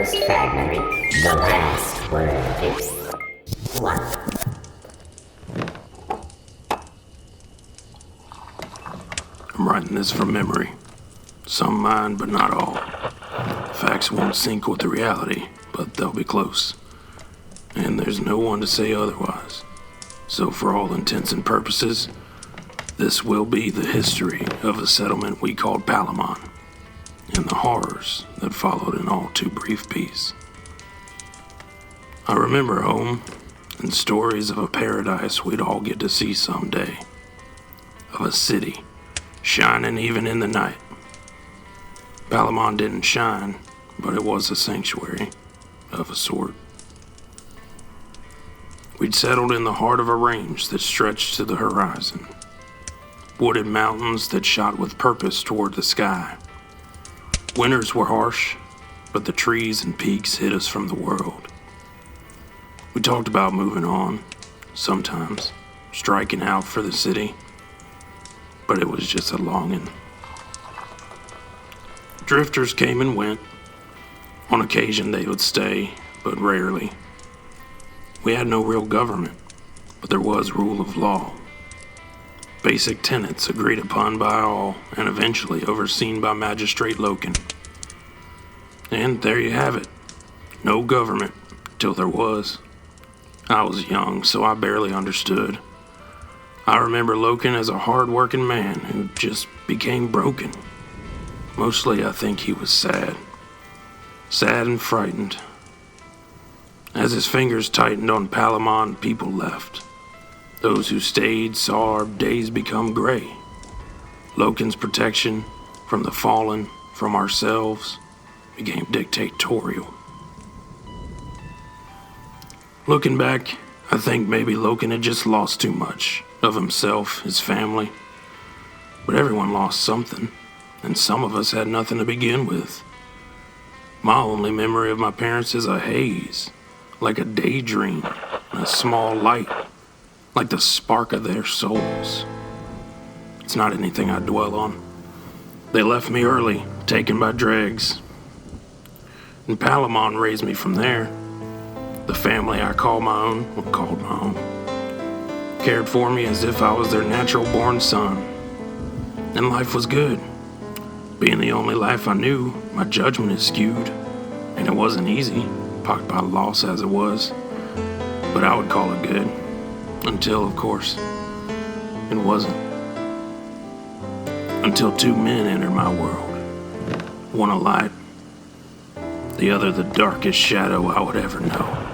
first fragment, the last word. What? I'm writing this from memory. Some mine, but not all. Facts won't sync with the reality, but they'll be close. And there's no one to say otherwise. So for all intents and purposes, this will be the history of a settlement we called Palamon, and the horrors that followed in all too brief peace. I remember home, and stories of a paradise we'd all get to see someday. Of a city, shining even in the night. Palamon didn't shine, but it was a sanctuary, of a sort. We'd settled in the heart of a range that stretched to the horizon. Wooded mountains that shot with purpose toward the sky. Winters were harsh, but the trees and peaks hid us from the world. We talked about moving on, sometimes, striking out for the city, but it was just a longing. Drifters came and went. On occasion they would stay, but rarely. We had no real government, but there was rule of law. Basic tenets agreed upon by all and eventually overseen by Magistrate Loken. And there you have it. No government, till there was. I was young, so I barely understood. I remember Loken as a hard-working man who just became broken. Mostly I think he was sad. Sad and frightened. As his fingers tightened on Palamon, people left. Those who stayed saw our days become gray. Loken's protection from the fallen, from ourselves, became dictatorial. Looking back, I think maybe Loken had just lost too much of himself, his family. But everyone lost something, and some of us had nothing to begin with. My only memory of my parents is a haze, like a daydream, and a small light, like the spark of their souls. It's not anything I dwell on. They left me early, taken by dregs. And Palamon raised me from there. The family I call my own, or called my own, cared for me as if I was their natural-born son. And life was good. Being the only life I knew, my judgment is skewed. And it wasn't easy, pocked by loss as it was. But I would call it good. Until, of course, it wasn't. Until two men entered my world. One a light, the other the darkest shadow I would ever know.